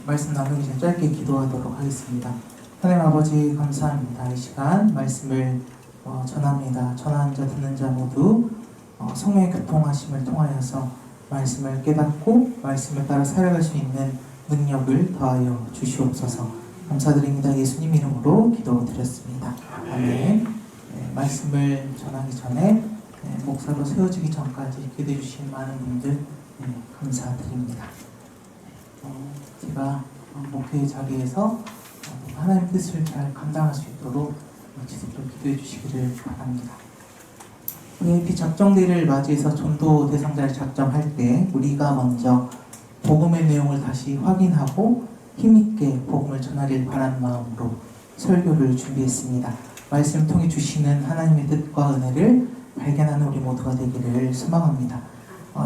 말씀 나누기 전 짧게 기도하도록 하겠습니다. 하나님 아버지 감사합니다. 이 시간 말씀을 전합니다. 전하는 자 듣는 자 모두 성령의 교통하심을 통하여서 말씀을 깨닫고 말씀을 따라 살아갈 수 있는 능력을 더하여 주시옵소서. 감사드립니다. 예수님 이름으로 기도드렸습니다. 아멘. 말씀을 전하기 전에 목사로 세워지기 전까지 기도해 주신 많은 분들 감사드립니다. 제가 목회의 자리에서 하나님 뜻을 잘 감당할 수 있도록 지속적으로 기도해 주시기를 바랍니다. VIP 작정대회를 맞이해서 전도 대상자를 작정할 때 우리가 먼저 복음의 내용을 다시 확인하고 힘있게 복음을 전하길 바라는 마음으로 설교를 준비했습니다. 말씀 통해 주시는 하나님의 뜻과 은혜를 발견하는 우리 모두가 되기를 소망합니다.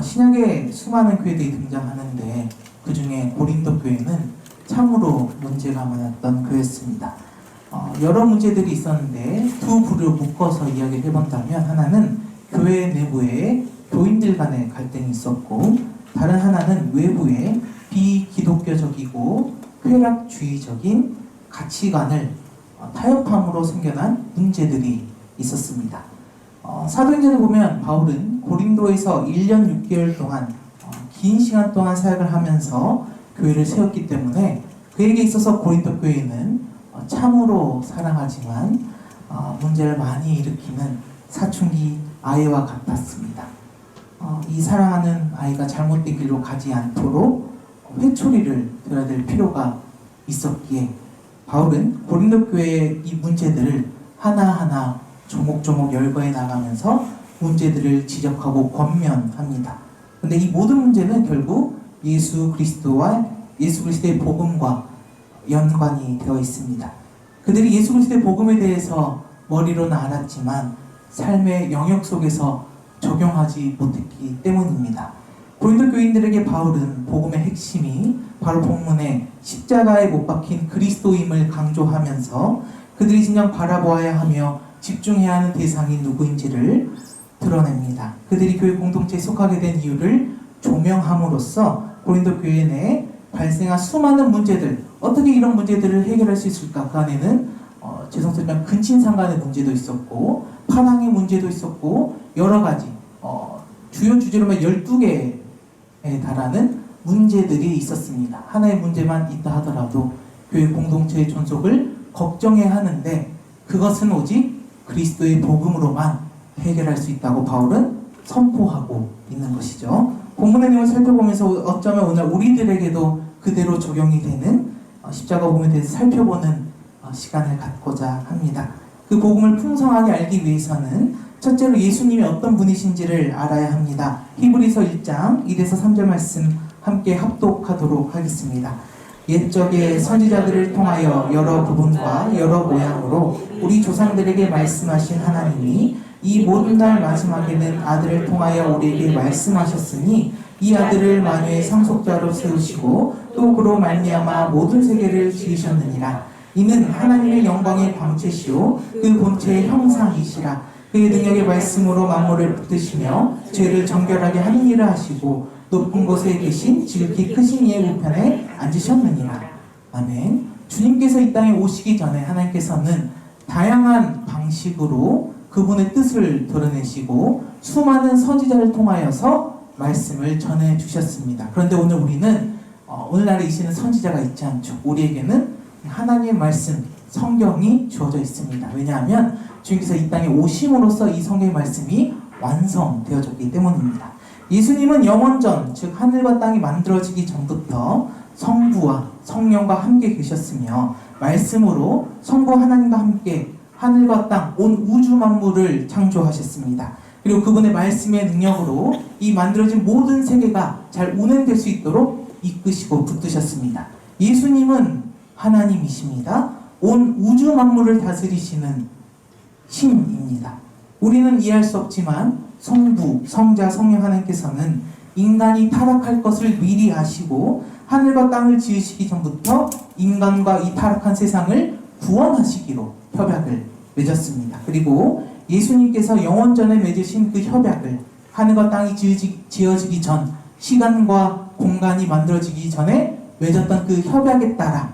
신약에 수많은 교회들이 등장하는데 그 중에 고린도 교회는 참으로 문제가 많았던 교회였습니다. 여러 문제들이 있었는데 두 부류로 묶어서 이야기를 해본다면, 하나는 교회 내부에 교인들 간의 갈등이 있었고, 다른 하나는 외부에 비기독교적이고 쾌락주의적인 가치관을 타협함으로 생겨난 문제들이 있었습니다. 사도행전을 보면 바울은 고린도에서 1년 6개월 동안 긴 시간 동안 사역을 하면서 교회를 세웠기 때문에 그에게 있어서 고린도 교회는 참으로 사랑하지만 문제를 많이 일으키는 사춘기 아이와 같았습니다. 이 사랑하는 아이가 잘못된 길로 가지 않도록 회초리를 들어야 될 필요가 있었기에 바울은 고린도 교회의 이 문제들을 하나하나 조목조목 열거해 나가면서 문제들을 지적하고 권면합니다. 근데 이 모든 문제는 결국 예수 그리스도의 복음과 연관이 되어 있습니다. 그들이 예수 그리스도의 복음에 대해서 머리로는 알았지만 삶의 영역 속에서 적용하지 못했기 때문입니다. 고린도 교인들에게 바울은 복음의 핵심이 바로 본문에 십자가에 못 박힌 그리스도임을 강조하면서 그들이 진정 바라보아야 하며 집중해야 하는 대상이 누구인지를 드러냅니다. 그들이 교회 공동체에 속하게 된 이유를 조명함으로써 고린도 교회 내에 발생한 수많은 문제들, 어떻게 이런 문제들을 해결할 수 있을까? 그 안에는 죄송스럽지만 근친상간의 문제도 있었고 파당의 문제도 있었고 여러 가지 주요 주제로만 12개에 달하는 문제들이 있었습니다. 하나의 문제만 있다 하더라도 교회 공동체의 존속을 걱정해야 하는데 그것은 오직 그리스도의 복음으로만 해결할 수 있다고 바울은 선포하고 있는 것이죠. 본문의 내용을 살펴보면서 어쩌면 오늘 우리들에게도 그대로 적용이 되는 십자가 복음에 대해서 살펴보는 시간을 갖고자 합니다. 그 복음을 풍성하게 알기 위해서는 첫째로 예수님이 어떤 분이신지를 알아야 합니다. 히브리서 1장 1에서 3절 말씀 함께 합독하도록 하겠습니다. 옛적의 선지자들을 통하여 여러 부분과 여러 모양으로 우리 조상들에게 말씀하신 하나님이 이 모든 날 마지막에는 아들을 통하여 우리에게 말씀하셨으니 이 아들을 만유의 상속자로 세우시고 또 그로 말미암아 모든 세계를 지으셨느니라. 이는 하나님의 영광의 광채시오 그 본체의 형상이시라. 그의 능력의 말씀으로 만물을 붙드시며 죄를 정결하게 하는 일을 하시고 높은 곳에 계신 지극히 크신 이의 우편에 앉으셨느니라. 아멘. 주님께서 이 땅에 오시기 전에 하나님께서는 다양한 방식으로 그분의 뜻을 드러내시고 수많은 선지자를 통하여서 말씀을 전해주셨습니다. 그런데 오늘 우리는 오늘날에 이시는 선지자가 있지 않죠. 우리에게는 하나님의 말씀, 성경이 주어져 있습니다. 왜냐하면 주님께서 이 땅에 오심으로써 이 성경의 말씀이 완성되어졌기 때문입니다. 예수님은 영원전, 즉 하늘과 땅이 만들어지기 전부터 성부와 성령과 함께 계셨으며 말씀으로 성부 하나님과 함께 하늘과 땅, 온 우주 만물을 창조하셨습니다. 그리고 그분의 말씀의 능력으로 이 만들어진 모든 세계가 잘 운행될 수 있도록 이끄시고 붙드셨습니다. 예수님은 하나님이십니다. 온 우주 만물을 다스리시는 신입니다. 우리는 이해할 수 없지만 성부, 성자, 성령 하나님께서는 인간이 타락할 것을 미리 아시고 하늘과 땅을 지으시기 전부터 인간과 이 타락한 세상을 구원하시기로 협약을 맺었습니다. 그리고 예수님께서 영원전에 맺으신 그 협약을 하늘과 땅이 지어지기 전, 시간과 공간이 만들어지기 전에 맺었던 그 협약에 따라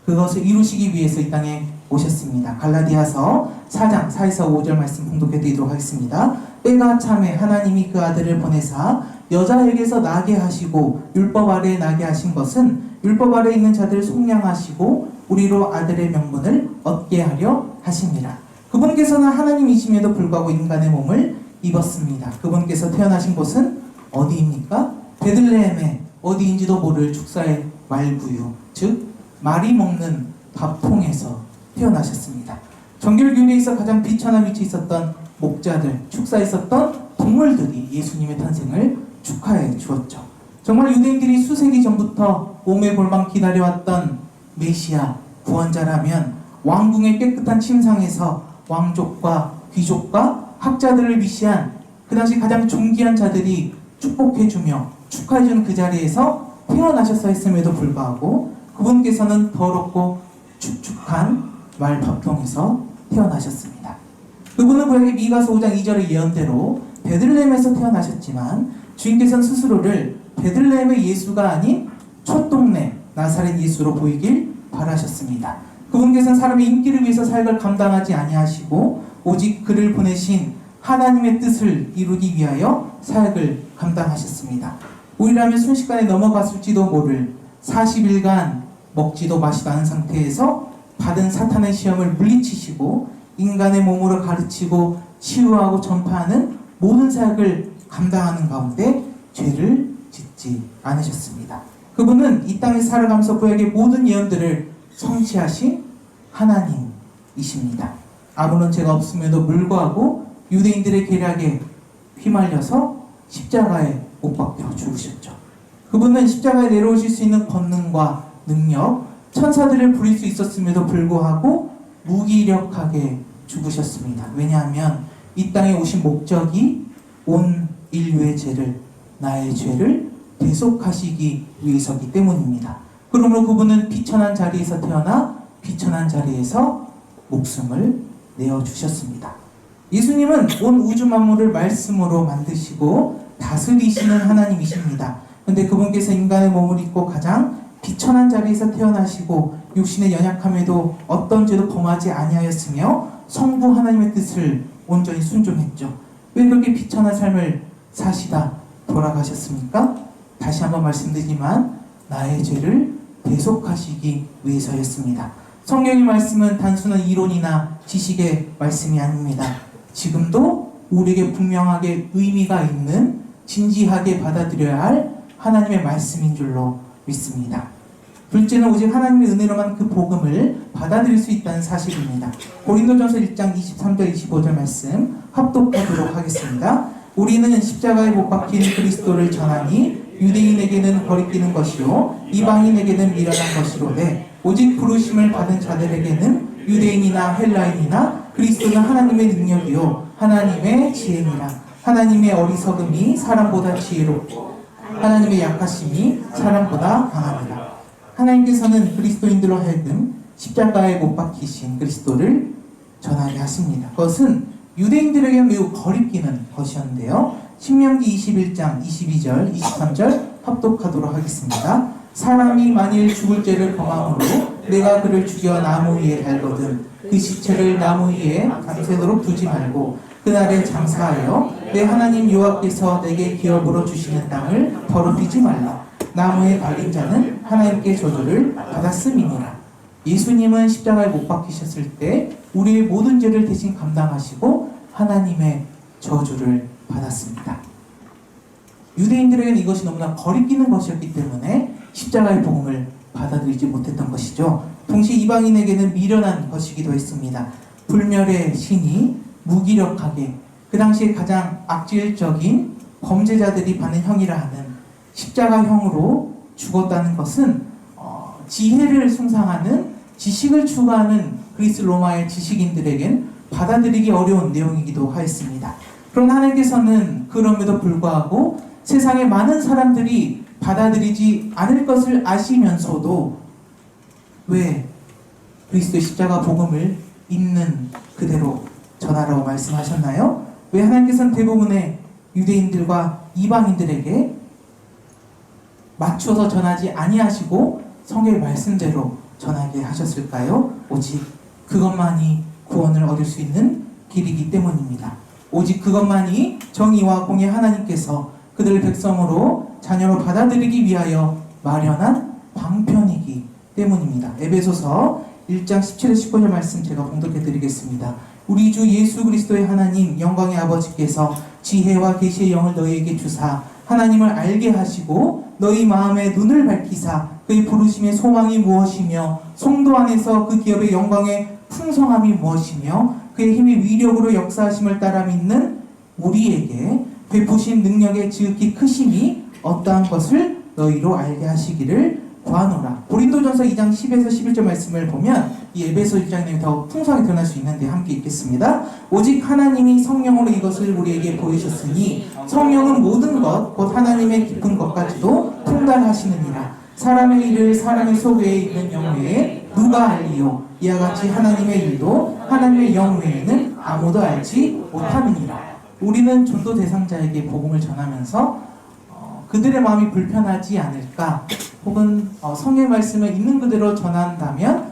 그것을 이루시기 위해서 이 땅에 오셨습니다. 갈라디아서 4장 4에서 5절 말씀 공독해 드리도록 하겠습니다. 때가 차매 하나님이 그 아들을 보내사 여자에게서 나게 하시고 율법 아래에 나게 하신 것은 율법 아래에 있는 자들을 속량하시고 우리로 아들의 명분을 얻게 하려 하십니다. 그분께서는 하나님이심에도 불구하고 인간의 몸을 입었습니다. 그분께서 태어나신 곳은 어디입니까? 베들레헴의 어디인지도 모를 축사의 말구유, 즉 말이 먹는 밥통에서 태어나셨습니다. 정결교회에 있어 가장 비천한 위치에 있었던 목자들, 축사에 있었던 동물들이 예수님의 탄생을 축하해 주었죠. 정말 유대인들이 수세기 전부터 몸에 골방 기다려왔던 메시아 구원자라면 왕궁의 깨끗한 침상에서 왕족과 귀족과 학자들을 위시한 그 당시 가장 존귀한 자들이 축복해주며 축하해주는 그 자리에서 태어나셨어 했음에도 불구하고 그분께서는 더럽고 축축한 말 밥통에서 태어나셨습니다. 그분은 구약의 미가서 5장 2절의 예언대로 베들레헴에서 태어나셨지만 주인께서는 스스로를 베들레헴의 예수가 아닌 첫 동네 나사렛 예수로 보이길 바라셨습니다. 그분께서는 사람의 인기를 위해서 사역을 감당하지 아니하시고 오직 그를 보내신 하나님의 뜻을 이루기 위하여 사역을 감당하셨습니다. 우리라면 순식간에 넘어갔을지도 모를 40일간 먹지도 마시도 않은 상태에서 받은 사탄의 시험을 물리치시고 인간의 몸으로 가르치고 치유하고 전파하는 모든 사역을 감당하는 가운데 죄를 짓지 않으셨습니다. 그분은 이 땅에 살아가면서 구약의 모든 예언들을 성취하신 하나님이십니다. 아무런 죄가 없음에도 불구하고 유대인들의 계략에 휘말려서 십자가에 못 박혀 죽으셨죠. 그분은 십자가에 내려오실 수 있는 권능과 능력, 천사들을 부릴 수 있었음에도 불구하고 무기력하게 죽으셨습니다. 왜냐하면 이 땅에 오신 목적이 온 인류의 죄를, 나의 죄를 대속하시기 위해서이기 때문입니다. 그러므로 그분은 비천한 자리에서 태어나 비천한 자리에서 목숨을 내어주셨습니다. 예수님은 온 우주 만물을 말씀으로 만드시고 다스리시는 하나님이십니다. 그런데 그분께서 인간의 몸을 입고 가장 비천한 자리에서 태어나시고 육신의 연약함에도 어떤 죄도 범하지 아니하였으며 성부 하나님의 뜻을 온전히 순종했죠. 왜 그렇게 비천한 삶을 사시다 돌아가셨습니까? 다시 한번 말씀드리지만 나의 죄를 대속하시기 위해서였습니다. 성경의 말씀은 단순한 이론이나 지식의 말씀이 아닙니다. 지금도 우리에게 분명하게 의미가 있는 진지하게 받아들여야 할 하나님의 말씀인 줄로 믿습니다. 둘째는 오직 하나님의 은혜로만 그 복음을 받아들일 수 있다는 사실입니다. 고린도전서 1장 23절 25절 말씀 합독하도록 하겠습니다. 우리는 십자가에 못 박힌 그리스도를 전하니 유대인에게는 거리끼는 것이요 이방인에게는 미련한 것이로되 오직 부르심을 받은 자들에게는 유대인이나 헬라인이나 그리스도는 하나님의 능력이요 하나님의 지혜니라. 하나님의 어리석음이 사람보다 지혜롭고 하나님의 약하심이 사람보다 강합니다. 하나님께서는 그리스도인들로 하여금 십자가에 못 박히신 그리스도를 전하게 하십니다. 그것은 유대인들에게 매우 거리끼는 것이었는데요. 신명기 21장 22절 23절 합독하도록 하겠습니다. 사람이 만일 죽을 죄를 범함으로 내가 그를 죽여 나무 위에 달거든 그 시체를 나무 위에 밤새도록 두지 말고 그날에 장사하여 내 하나님 여호와께서 내게 기업으로 주시는 땅을 더럽히지 말라. 나무에 달린 자는 하나님께 저주를 받았음이니라. 예수님은 십자가에 못 박히셨을 때 우리의 모든 죄를 대신 감당하시고 하나님의 저주를 받았습니다. 유대인들에게는 이것이 너무나 거리끼는 것이었기 때문에 십자가의 복음을 받아들이지 못했던 것이죠. 동시에 이방인에게는 미련한 것이기도 했습니다. 불멸의 신이 무기력하게 그 당시에 가장 악질적인 범죄자들이 받는 형이라 하는 십자가형으로 죽었다는 것은 지혜를 숭상하는 지식을 추구하는 그리스 로마의 지식인들에겐 받아들이기 어려운 내용이기도 하였습니다. 그러나 하나님께서는 그럼에도 불구하고 세상의 많은 사람들이 받아들이지 않을 것을 아시면서도 왜 그리스도의 십자가 복음을 있는 그대로 전하라고 말씀하셨나요? 왜 하나님께서는 대부분의 유대인들과 이방인들에게 맞추어서 전하지 아니하시고 성경의 말씀대로 전하게 하셨을까요? 오직 그것만이 구원을 얻을 수 있는 길이기 때문입니다. 오직 그것만이 정의와 공의 하나님께서 그들을 백성으로 자녀로 받아들이기 위하여 마련한 방편이기 때문입니다. 에베소서 1장 17-19절 말씀 제가 봉독해 드리겠습니다. 우리 주 예수 그리스도의 하나님 영광의 아버지께서 지혜와 계시의 영을 너희에게 주사 하나님을 알게 하시고 너희 마음의 눈을 밝히사 그의 부르심의 소망이 무엇이며 성도 안에서 그 기업의 영광의 풍성함이 무엇이며 그의 힘의 위력으로 역사하심을 따라 믿는 우리에게 베푸신 능력의 지극히 크심이 어떠한 것을 너희로 알게 하시기를 구하노라. 고린도전서 2장 10-11절 말씀을 보면 이 에베소 1장의 내용이 더 풍성하게 드러날 수 있는데 함께 읽겠습니다. 오직 하나님이 성령으로 이것을 우리에게 보이셨으니 성령은 모든 것 곧 하나님의 깊은 것까지도 통달하시느니라. 사람의 일을 사람의 속에 있는 영 외에 누가 알리요? 이와 같이 하나님의 일도 하나님의 영 외에는 아무도 알지 못하느니라. 우리는 전도 대상자에게 복음을 전하면서 그들의 마음이 불편하지 않을까, 혹은 성경의 말씀을 있는 그대로 전한다면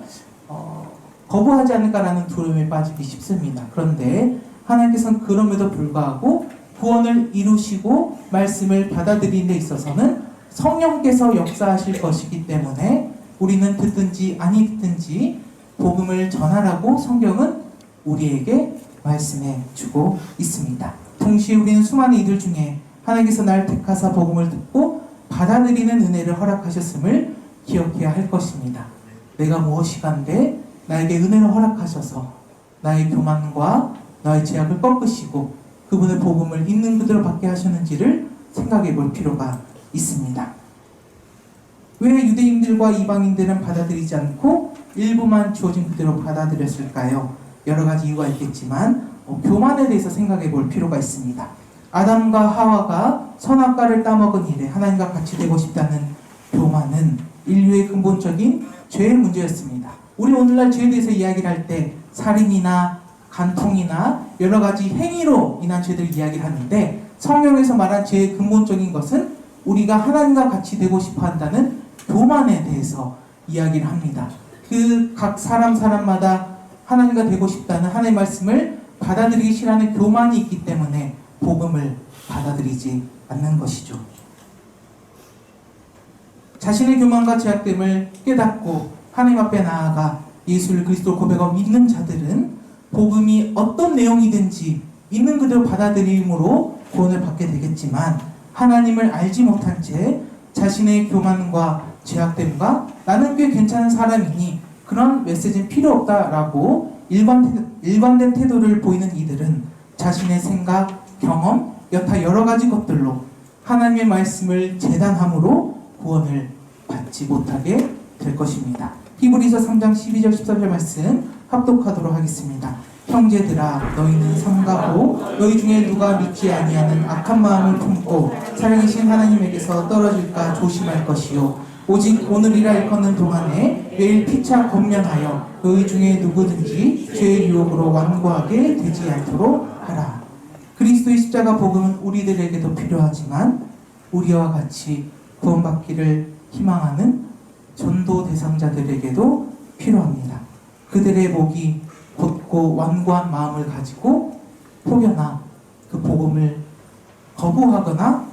거부하지 않을까라는 두려움에 빠지기 쉽습니다. 그런데 하나님께서는 그럼에도 불구하고 구원을 이루시고 말씀을 받아들이는 데 있어서는 성령께서 역사하실 것이기 때문에 우리는 듣든지 아니 듣든지 복음을 전하라고 성경은 우리에게 말씀해 주고 있습니다. 동시에 우리는 수많은 이들 중에 하나님께서 날 택하사 복음을 듣고 받아들이는 은혜를 허락하셨음을 기억해야 할 것입니다. 내가 무엇이간데 나에게 은혜를 허락하셔서 나의 교만과 나의 죄악을 꺾으시고 그분의 복음을 있는 그대로 받게 하셨는지를 생각해 볼 필요가 있습니다. 왜 유대인들과 이방인들은 받아들이지 않고 일부만 주어진 그대로 받아들였을까요? 여러 가지 이유가 있겠지만 교만에 대해서 생각해 볼 필요가 있습니다. 아담과 하와가 선악과를 따먹은 이래 하나님과 같이 되고 싶다는 교만은 인류의 근본적인 죄의 문제였습니다. 우리 오늘날 죄에 대해서 이야기를 할 때 살인이나 간통이나 여러 가지 행위로 인한 죄들을 이야기를 하는데, 성경에서 말한 죄의 근본적인 것은 우리가 하나님과 같이 되고 싶어 한다는 교만에 대해서 이야기를 합니다. 그 각 사람마다 하나님과 되고 싶다는 하나님의 말씀을 받아들이기 싫어하는 교만이 있기 때문에 복음을 받아들이지 않는 것이죠. 자신의 교만과 죄악됨을 깨닫고 하나님 앞에 나아가 예수를 그리스도로 고백하고 믿는 자들은 복음이 어떤 내용이든지 있는 그대로 받아들임으로 구원을 받게 되겠지만, 하나님을 알지 못한 채 자신의 교만과 죄악됨과 나는 꽤 괜찮은 사람이니 그런 메시지는 필요 없다라고 일관된 태도를 보이는 이들은 자신의 생각, 경험, 여타 여러 가지 것들로 하나님의 말씀을 재단함으로 구원을 받지 못하게 될 것입니다. 히브리서 3장 12절 13절 말씀 합독하도록 하겠습니다. 형제들아, 너희는 삼가고 너희 중에 누가 믿지 아니하는 악한 마음을 품고 살아계신 하나님에게서 떨어질까 조심할 것이요, 오직 오늘이라 일컫는 동안에 매일 피차 권면하여 너희 중에 누구든지 죄의 유혹으로 완고하게 되지 않도록 하라. 그리스도의 십자가 복음은 우리들에게도 필요하지만 우리와 같이 구원받기를 희망하는 전도 대상자들에게도 필요합니다. 그들의 목이 곧고 완고한 마음을 가지고 혹여나 그 복음을 거부하거나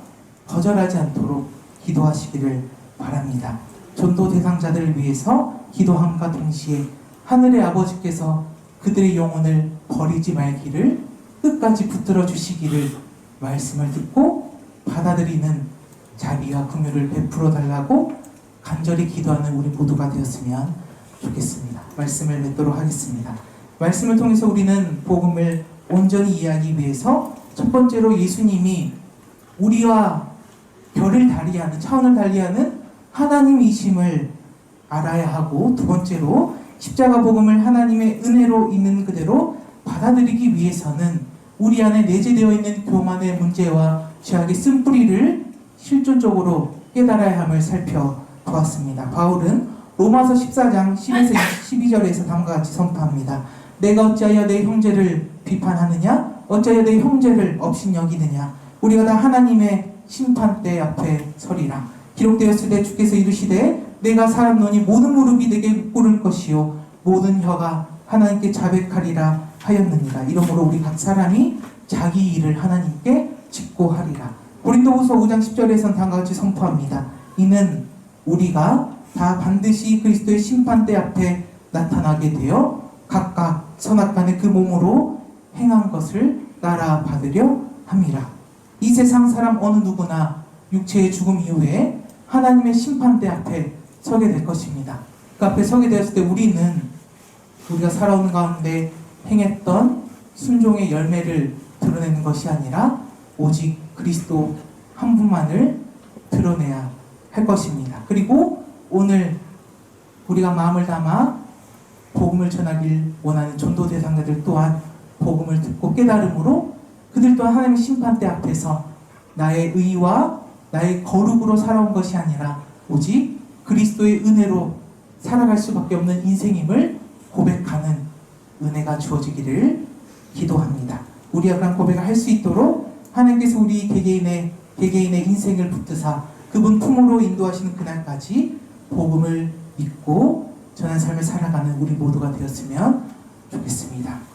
거절하지 않도록 기도하시기를 바랍니다. 전도 대상자들을 위해서 기도함과 동시에 하늘의 아버지께서 그들의 영혼을 버리지 말기를, 끝까지 붙들어 주시기를 말씀을 듣고 받아들이는 자비와 긍휼을 베풀어 달라고 간절히 기도하는 우리 모두가 되었으면 좋겠습니다. 말씀을 맺도록 하겠습니다. 말씀을 통해서 우리는 복음을 온전히 이해하기 위해서 첫 번째로 예수님이 우리와 결을 달리하는, 차원을 달리하는 하나님이심을 알아야 하고, 두 번째로 십자가 복음을 하나님의 은혜로 있는 그대로 받아들이기 위해서는 우리 안에 내재되어 있는 교만의 문제와 죄악의 쓴뿌리를 실존적으로 깨달아야 함을 살펴보았습니다. 바울은 로마서 14장 10에서 12절에서 다음과 같이 선포합니다. 내가 어찌하여 내 형제를 비판하느냐? 어찌하여 내 형제를 업신여기느냐? 우리가 다 하나님의 심판대 앞에 서리라. 기록되었을 때 주께서 이르시되 내가 사람노니 모든 무릎이 내게 꿇을 것이요 모든 혀가 하나님께 자백하리라 하였느니라. 이러므로 우리 각 사람이 자기 일을 하나님께 짓고 하리라. 고린도후서 5장 10절에선 다음과 같이 선포합니다. 이는 우리가 다 반드시 그리스도의 심판대 앞에 나타나게 되어 각각 선악간에 그 몸으로 행한 것을 따라 받으려 함이라. 이 세상 사람 어느 누구나 육체의 죽음 이후에 하나님의 심판대 앞에 서게 될 것입니다. 그 앞에 서게 되었을 때 우리는 우리가 살아오는 가운데 행했던 순종의 열매를 드러내는 것이 아니라 오직 그리스도 한 분만을 드러내야 할 것입니다. 그리고 오늘 우리가 마음을 담아 복음을 전하길 원하는 전도 대상자들 또한 복음을 듣고 깨달음으로 그들 또한 하나님의 심판대 앞에서 나의 의와 나의 거룩으로 살아온 것이 아니라 오직 그리스도의 은혜로 살아갈 수밖에 없는 인생임을 고백하는 은혜가 주어지기를 기도합니다. 우리가 그런 고백을 할 수 있도록 하나님께서 우리 개개인의 인생을 붙드사 그분 품으로 인도하시는 그날까지 복음을 믿고 전한 삶을 살아가는 우리 모두가 되었으면 좋겠습니다.